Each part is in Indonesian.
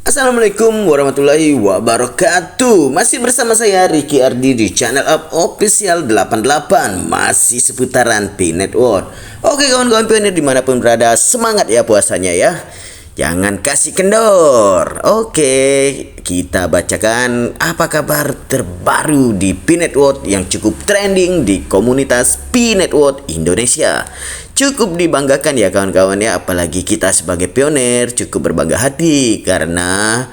Assalamualaikum warahmatullahi wabarakatuh. Masih bersama saya Ricky Ardi di channel Up Official 88. Masih seputaran P Network. Oke kawan-kawan pionir dimanapun berada, semangat ya puasanya ya. Jangan kasih kendor. Oke, kita bacakan apa kabar terbaru di P Network yang cukup trending di komunitas P Network Indonesia. Cukup dibanggakan ya kawan-kawan ya, apalagi kita sebagai pionir cukup berbangga hati karena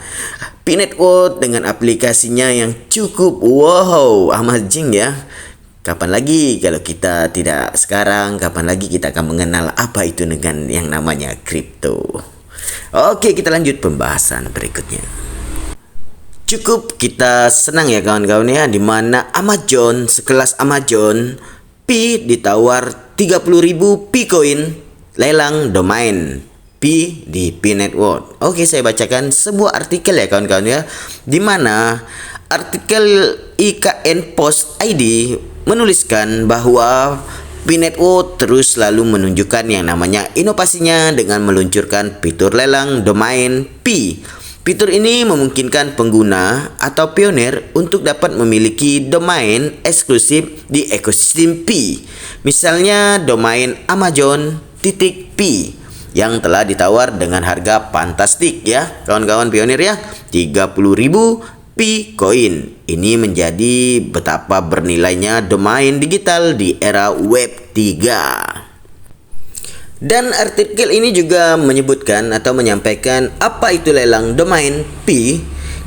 P Network dengan aplikasinya yang cukup wow, amazing ya. Kapan lagi kalau kita tidak sekarang, kapan lagi kita akan mengenal apa itu dengan yang namanya kripto. Oke, kita lanjut pembahasan berikutnya. Cukup kita senang ya kawan-kawan ya, dimana Amazon, sekelas Amazon P ditawar 30.000 P-Coin lelang domain P di P Network. Oke, saya bacakan sebuah artikel ya kawan-kawan ya, dimana artikel IKN Post ID menuliskan bahwa P Network terus selalu menunjukkan yang namanya inovasinya dengan meluncurkan fitur lelang domain P. Fitur ini memungkinkan pengguna atau pionir untuk dapat memiliki domain eksklusif di ekosistem P. Misalnya domain Amazon.P yang telah ditawar dengan harga fantastik ya kawan-kawan pionir ya, 30.000 P-Coin. Ini menjadi betapa bernilainya domain digital di era Web 3. Dan artikel ini juga menyebutkan atau menyampaikan apa itu lelang domain P.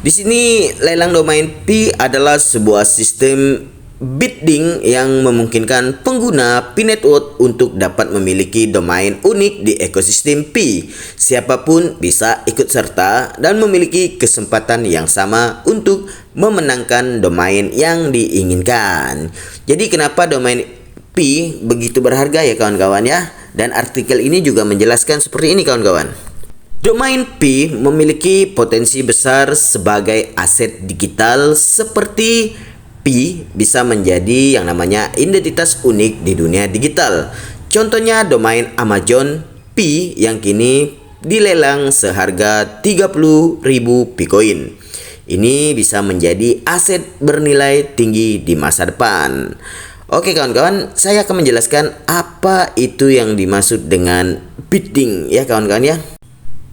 Di sini lelang domain P adalah sebuah sistem bidding yang memungkinkan pengguna P Network untuk dapat memiliki domain unik di ekosistem P. Siapapun bisa ikut serta dan memiliki kesempatan yang sama untuk memenangkan domain yang diinginkan. Jadi kenapa domain P begitu berharga ya kawan-kawan ya? Dan artikel ini juga menjelaskan seperti ini kawan-kawan. Domain P memiliki potensi besar sebagai aset digital, seperti P bisa menjadi yang namanya identitas unik di dunia digital. Contohnya domain Amazon P yang kini dilelang seharga 30.000 P-Coin. Ini bisa menjadi aset bernilai tinggi di masa depan. Oke kawan-kawan, saya akan menjelaskan apa itu yang dimaksud dengan bidding ya kawan-kawan ya.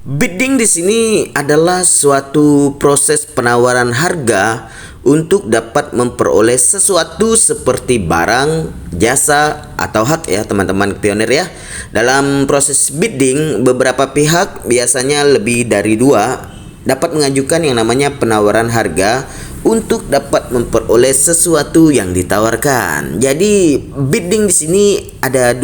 Bidding di sini adalah suatu proses penawaran harga untuk dapat memperoleh sesuatu seperti barang, jasa, atau hak ya teman-teman pionir ya. Dalam proses bidding, beberapa pihak, biasanya lebih dari dua, dapat mengajukan yang namanya penawaran harga untuk dapat memperoleh sesuatu yang ditawarkan. Jadi bidding di sini ada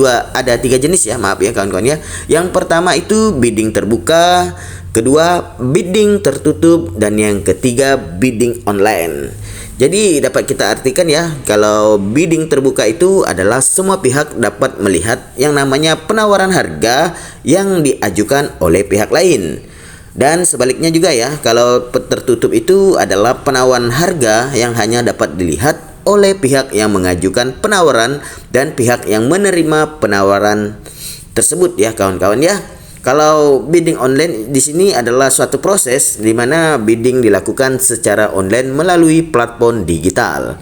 tiga jenis ya, maaf ya kawan-kawan ya. Yang pertama itu bidding terbuka, kedua bidding tertutup, dan yang ketiga bidding online. Jadi dapat kita artikan ya, kalau bidding terbuka itu adalah semua pihak dapat melihat yang namanya penawaran harga yang diajukan oleh pihak lain. Dan sebaliknya juga ya, kalau tertutup itu adalah penawaran harga yang hanya dapat dilihat oleh pihak yang mengajukan penawaran dan pihak yang menerima penawaran tersebut ya kawan-kawan ya. Kalau bidding online di sini adalah suatu proses di mana bidding dilakukan secara online melalui platform digital.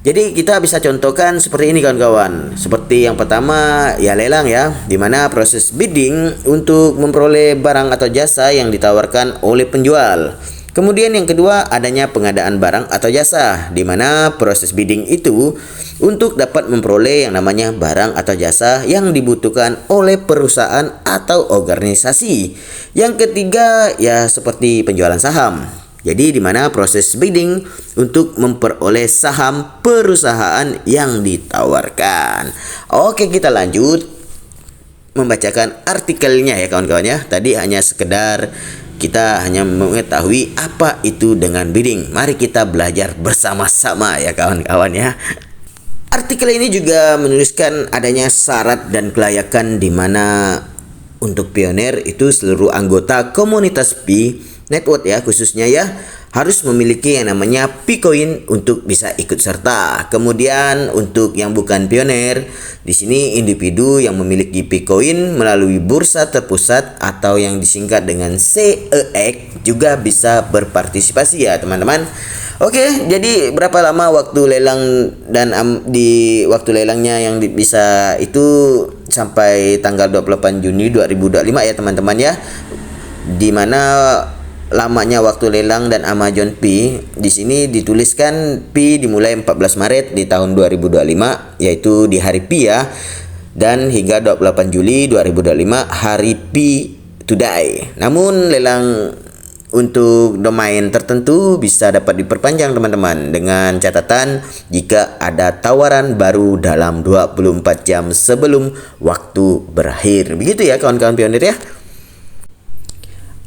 Jadi kita bisa contohkan seperti ini kawan-kawan. Seperti yang pertama ya lelang ya, dimana proses bidding untuk memperoleh barang atau jasa yang ditawarkan oleh penjual. Kemudian yang kedua adanya pengadaan barang atau jasa, dimana proses bidding itu untuk dapat memperoleh yang namanya barang atau jasa yang dibutuhkan oleh perusahaan atau organisasi. Yang ketiga ya seperti penjualan saham. Jadi di mana proses bidding untuk memperoleh saham perusahaan yang ditawarkan. Oke, kita lanjut membacakan artikelnya ya kawan-kawan ya. Tadi hanya sekedar kita hanya mengetahui apa itu dengan bidding. Mari kita belajar bersama-sama ya kawan-kawan ya. Artikel ini juga menuliskan adanya syarat dan kelayakan di mana untuk pionir itu seluruh anggota komunitas P Network ya khususnya ya harus memiliki yang namanya Picoin untuk bisa ikut serta. Kemudian untuk yang bukan pioner, di sini individu yang memiliki Picoin melalui bursa terpusat atau yang disingkat dengan CEX juga bisa berpartisipasi ya teman-teman. Oke, jadi berapa lama waktu lelang dan di waktu lelangnya yang bisa itu sampai tanggal 28 Juni 2025 ya teman-teman ya. Di mana lamanya waktu lelang dan Amazon P di sini dituliskan P dimulai 14 Maret di tahun 2025 yaitu di hari Pi ya, dan hingga 28 Juli 2025 hari Pi today. Namun lelang untuk domain tertentu bisa dapat diperpanjang teman-teman dengan catatan jika ada tawaran baru dalam 24 jam sebelum waktu berakhir. Begitu ya kawan-kawan pionir ya.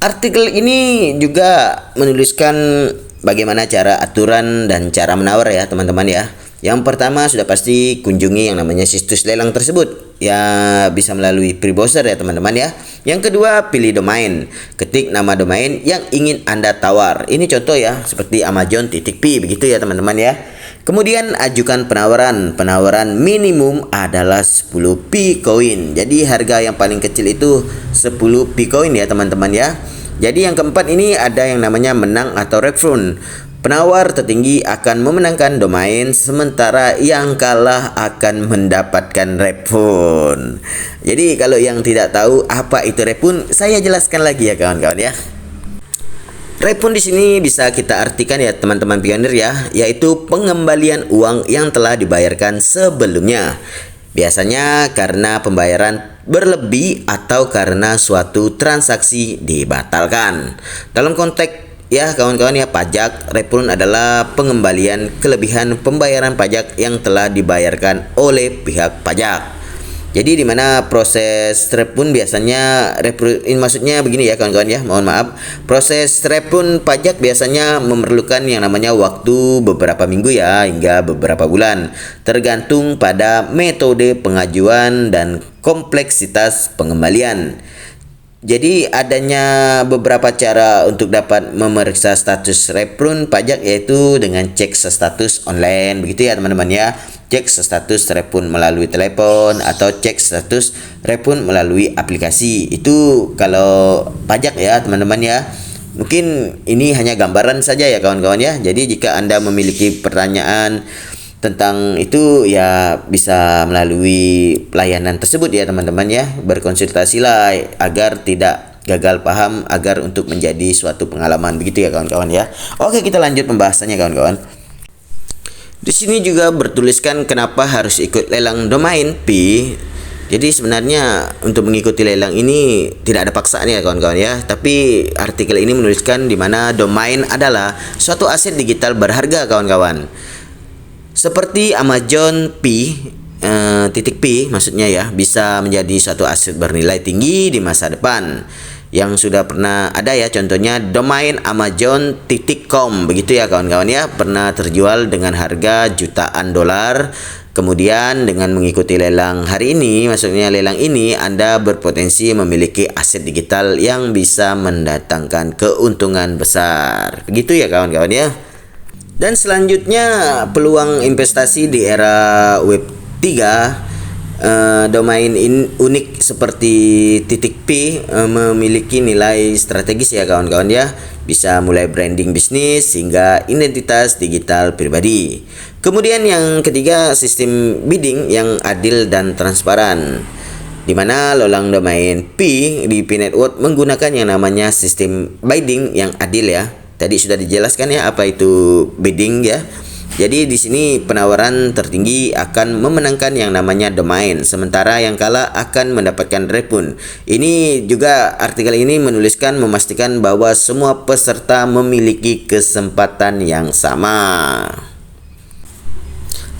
Artikel ini juga menuliskan bagaimana cara aturan dan cara menawar ya teman-teman ya. Yang pertama sudah pasti kunjungi yang namanya situs lelang tersebut ya, bisa melalui pre-browser ya teman-teman ya. Yang kedua pilih domain, ketik nama domain yang ingin Anda tawar. Ini contoh ya seperti Amazon.p begitu ya teman-teman ya. Kemudian ajukan penawaran. Penawaran minimum adalah 10 Picoin. Jadi harga yang paling kecil itu 10 Picoin ya teman-teman ya. Jadi yang keempat ini ada yang namanya menang atau refund. Penawar tertinggi akan memenangkan domain, sementara yang kalah akan mendapatkan refund. Jadi kalau yang tidak tahu apa itu refund, saya jelaskan lagi ya kawan-kawan ya. Refund di sini bisa kita artikan ya teman-teman pionir ya, yaitu pengembalian uang yang telah dibayarkan sebelumnya. Biasanya karena pembayaran berlebih atau karena suatu transaksi dibatalkan. Dalam konteks ya kawan-kawan ya, pajak refund adalah pengembalian kelebihan pembayaran pajak yang telah dibayarkan oleh pihak pajak. Jadi di mana proses refund biasanya maksudnya begini ya kawan-kawan ya, mohon maaf. Proses refund pajak biasanya memerlukan yang namanya waktu beberapa minggu ya hingga beberapa bulan, tergantung pada metode pengajuan dan kompleksitas pengembalian. Jadi adanya beberapa cara untuk dapat memeriksa status refund pajak, yaitu dengan cek status online begitu ya teman-teman ya. Cek status refund melalui telepon atau cek status refund melalui aplikasi. Itu kalau pajak ya teman-teman ya. Mungkin ini hanya gambaran saja ya kawan-kawan ya. Jadi jika Anda memiliki pertanyaan tentang itu ya bisa melalui pelayanan tersebut ya teman-teman ya. Berkonsultasilah agar tidak gagal paham, agar untuk menjadi suatu pengalaman begitu ya kawan-kawan ya. Oke, kita lanjut pembahasannya kawan-kawan. Di sini juga bertuliskan kenapa harus ikut lelang domain P. Jadi sebenarnya untuk mengikuti lelang ini tidak ada paksaan ya kawan-kawan ya. Tapi artikel ini menuliskan di mana domain adalah suatu aset digital berharga kawan-kawan. Seperti Amazon P maksudnya ya, bisa menjadi suatu aset bernilai tinggi di masa depan. Yang sudah pernah ada ya, contohnya domain Amazon.com begitu ya kawan-kawan ya, pernah terjual dengan harga jutaan dolar. Kemudian dengan mengikuti lelang hari ini, maksudnya lelang ini, Anda berpotensi memiliki aset digital yang bisa mendatangkan keuntungan besar. Begitu ya kawan-kawan ya. Dan selanjutnya peluang investasi di era web 3. Domain unik seperti .p memiliki nilai strategis ya kawan-kawan ya. Bisa mulai branding bisnis hingga identitas digital pribadi. Kemudian yang ketiga, sistem bidding yang adil dan transparan, di mana lelang domain P di P-Network menggunakan yang namanya sistem bidding yang adil ya. Tadi sudah dijelaskan ya apa itu bidding ya. Jadi di sini penawaran tertinggi akan memenangkan yang namanya domain, sementara yang kalah akan mendapatkan refund. Ini juga artikel ini menuliskan memastikan bahwa semua peserta memiliki kesempatan yang sama.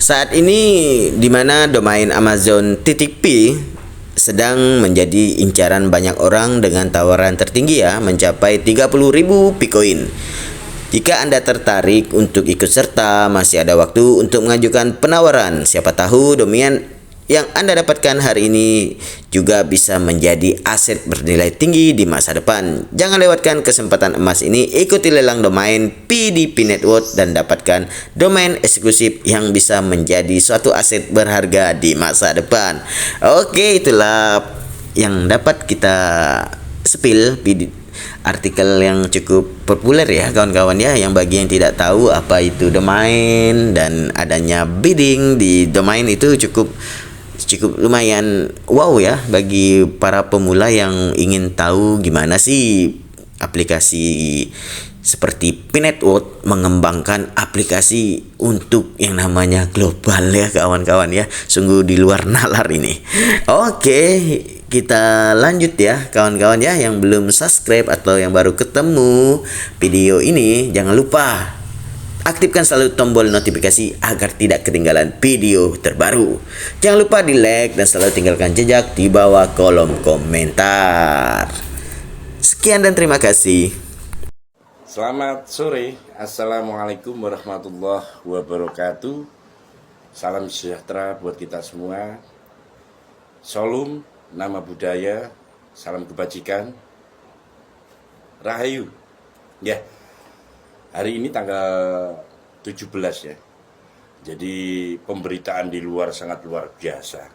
Saat ini di mana domain Amazon.p sedang menjadi incaran banyak orang dengan tawaran tertinggi ya, mencapai 30.000 Picoin. Jika Anda tertarik untuk ikut serta, masih ada waktu untuk mengajukan penawaran. Siapa tahu yang Anda dapatkan hari ini juga bisa menjadi aset bernilai tinggi di masa depan. Jangan lewatkan kesempatan emas ini, ikuti lelang domain PDP Network dan dapatkan domain eksklusif yang bisa menjadi suatu aset berharga di masa depan. Oke, itulah yang dapat kita spill artikel yang cukup populer ya kawan-kawan ya, yang bagi yang tidak tahu apa itu domain dan adanya bidding di domain itu cukup lumayan wow ya bagi para pemula yang ingin tahu gimana sih aplikasi seperti P-Network mengembangkan aplikasi untuk yang namanya global ya kawan-kawan ya. Sungguh di luar nalar ini. Oke, kita lanjut ya kawan-kawan ya, yang belum subscribe atau yang baru ketemu video ini, jangan lupa aktifkan selalu tombol notifikasi agar tidak ketinggalan video terbaru. Jangan lupa di like dan selalu tinggalkan jejak di bawah kolom komentar. Sekian dan terima kasih. Selamat sore, Assalamualaikum warahmatullahi wabarakatuh. Salam sejahtera buat kita semua. Shalom, nama budaya, salam kebajikan, Rahayu. Ya, hari ini tanggal 17 ya. Jadi pemberitaan di luar sangat luar biasa.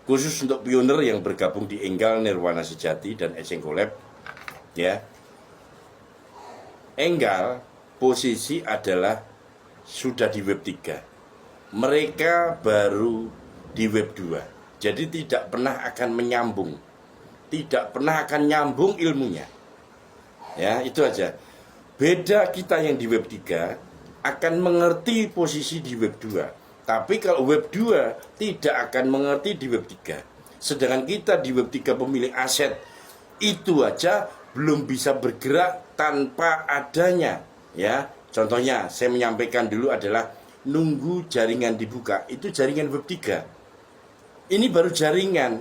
Khusus untuk pioner yang bergabung di Enggal Nirwana Sejati dan Eceng Collab. Ya. Enggal posisi adalah sudah di web 3. Mereka baru di web 2. Jadi tidak pernah akan menyambung. Tidak pernah akan nyambung ilmunya. Ya, itu aja. Beda kita yang di web 3 akan mengerti posisi di web 2. Tapi kalau web 2 tidak akan mengerti di web 3. Sedangkan kita di web 3 pemilik aset itu aja belum bisa bergerak tanpa adanya ya. Contohnya saya menyampaikan dulu adalah nunggu jaringan dibuka. Itu jaringan web 3. Ini baru jaringan.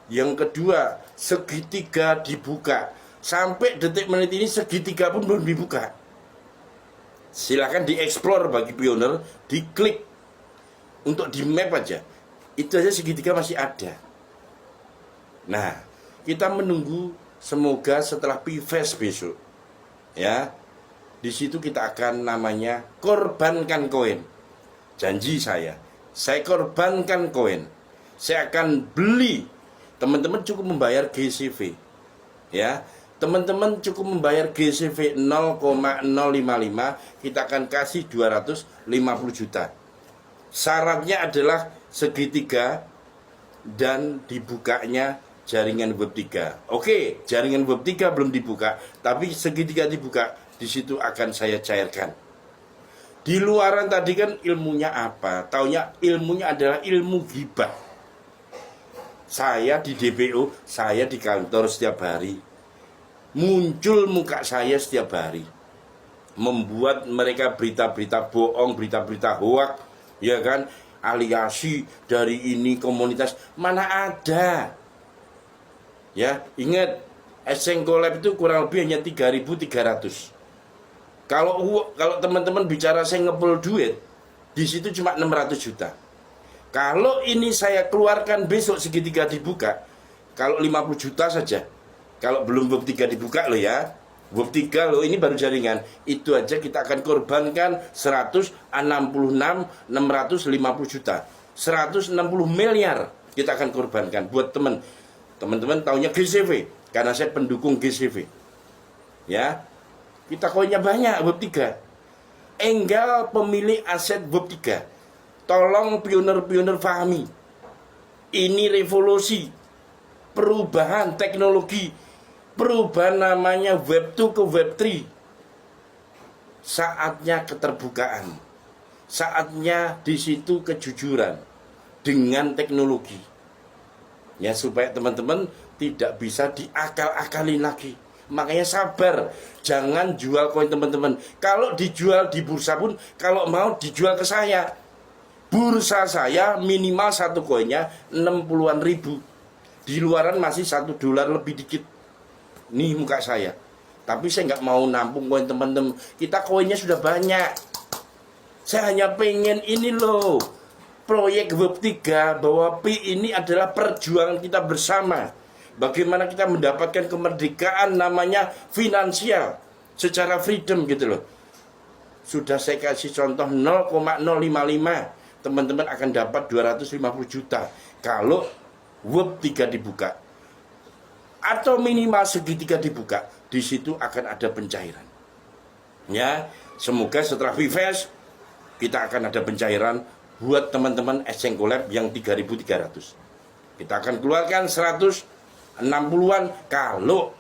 Yang kedua, segitiga dibuka. Sampai detik menit ini segitiga pun belum dibuka. Silakan dieksplor bagi pioner, diklik untuk di map aja. Itu aja segitiga masih ada. Nah, kita menunggu semoga setelah PFES besok ya, di situ kita akan namanya korbankan koin. Janji saya korbankan koin. Saya akan beli. Teman-teman cukup membayar GCV ya. Teman-teman cukup membayar GCV 0,055, kita akan kasih 250 juta. Syaratnya adalah segitiga dan dibukanya jaringan web 3. Oke, jaringan web 3 belum dibuka, tapi segitiga dibuka, di situ akan saya cairkan. Di luaran tadi kan ilmunya apa? Taunya ilmunya adalah ilmu ghibah. Saya di DPO, saya di kantor setiap hari. Muncul muka saya setiap hari. Membuat mereka berita-berita bohong, berita-berita hoak, ya kan? Aliasi dari ini komunitas, mana ada? Ya, ingat Eceng Collab itu kurang lebih hanya 3.300. Kalau teman-teman bicara saya ngepul duit, di situ cuma 600 juta. Kalau ini saya keluarkan besok segitiga dibuka, kalau 50 juta saja. Kalau belum web 3 dibuka loh ya. Web 3 loh, ini baru jaringan. Itu aja kita akan korbankan 650 juta. 160 miliar kita akan korbankan buat teman-teman taunya GCV, karena saya pendukung GCV ya. Kita koinnya banyak web 3. Enggal pemilik aset web 3. Tolong pioner-pioner pahami, ini revolusi, perubahan teknologi, perubahan namanya web 2 ke web 3. Saatnya keterbukaan, saatnya di situ kejujuran dengan teknologi ya, supaya teman-teman tidak bisa diakal-akalin lagi. Makanya sabar, jangan jual koin teman-teman. Kalau dijual di bursa pun, kalau mau dijual ke saya, bursa saya minimal satu koinnya 60-an ribu. Di luaran masih $1 lebih dikit. Nih muka saya. Tapi saya nggak mau nampung koin teman-teman. Kita koinnya sudah banyak. Saya hanya pengen ini loh, proyek Web 3 bahwa Pi ini adalah perjuangan kita bersama. Bagaimana kita mendapatkan kemerdekaan namanya finansial secara freedom gitu loh. Sudah saya kasih contoh 0,055, teman-teman akan dapat 250 juta kalau Web 3 dibuka. Atau minimal segitiga dibuka, di situ akan ada pencairan. Ya, semoga setelah Vivest kita akan ada pencairan buat teman-teman Exchange Collab yang 3.300. Kita akan keluarkan 160-an kalau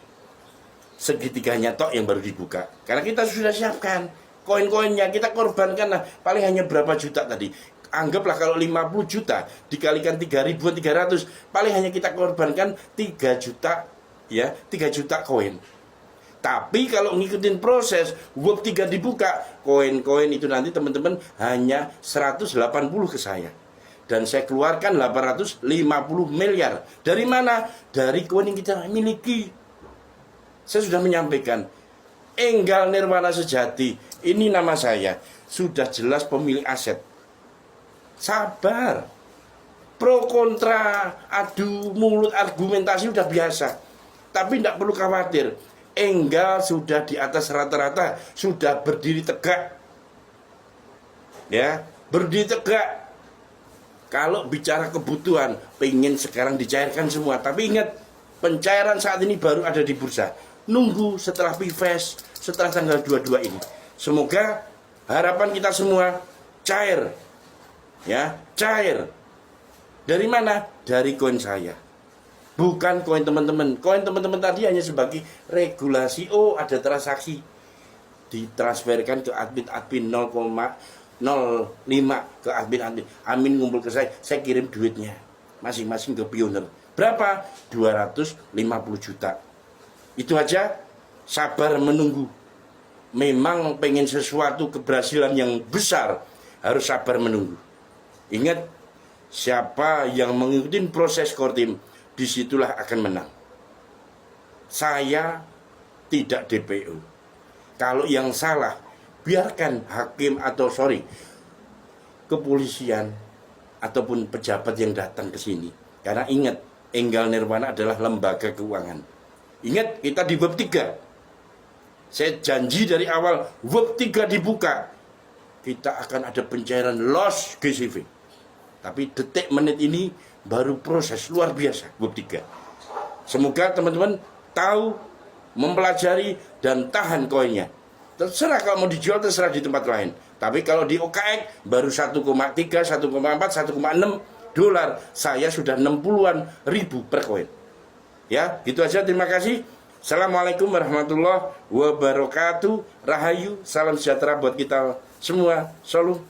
segitiganya tok yang baru dibuka. Karena kita sudah siapkan koin-koinnya, kita korbankan lah paling hanya berapa juta tadi. Anggaplah kalau 50 juta dikalikan 3.300, paling hanya kita korbankan 3 juta ya, 3 juta koin. Tapi kalau ngikutin proses Web 3 dibuka, koin-koin itu nanti teman-teman hanya 180 ke saya. Dan saya keluarkan 850 miliar. Dari mana? Dari koin yang kita miliki. Saya sudah menyampaikan, Enggal Nirwana Sejati, ini nama saya, sudah jelas pemilik aset. Sabar. Pro kontra, adu mulut, argumentasi udah biasa. Tapi tidak perlu khawatir. Enggal sudah di atas rata-rata, sudah berdiri tegak. Ya, berdiri tegak. Kalau bicara kebutuhan, pengen sekarang dicairkan semua. Tapi ingat, pencairan saat ini baru ada di bursa. Nunggu setelah Vivest, setelah tanggal 22 ini. Semoga harapan kita semua cair. Ya, cair. Dari mana? Dari koin saya. Bukan koin teman-teman. Koin teman-teman tadi hanya sebagai regulasi. Oh, ada transaksi. Ditransferkan ke admin 0,05 ke admin. Amin ngumpul ke saya kirim duitnya. Masing-masing ke Pioneer. Berapa? 250 juta. Itu aja. Sabar menunggu. Memang pengen sesuatu keberhasilan yang besar, harus sabar menunggu. Ingat, siapa yang mengikuti proses Kortim, disitulah akan menang. Saya tidak DPO. Kalau yang salah, biarkan hakim atau kepolisian ataupun pejabat yang datang ke sini. Karena ingat, Enggal Nirwana adalah lembaga keuangan. Ingat, kita di Web 3. Saya janji dari awal, Web 3 dibuka, kita akan ada pencairan loss GCV. Tapi detik menit ini baru proses luar biasa Web 3. Semoga teman-teman tahu, mempelajari, dan tahan koinnya. Terserah kalau mau dijual, terserah di tempat lain. Tapi kalau di OKX baru 1,3, 1,4, 1,6 dolar. Saya sudah 60-an ribu per koin. Ya, gitu aja. Terima kasih. Assalamualaikum warahmatullahi wabarakatuh. Rahayu, salam sejahtera buat kita semua. Salam.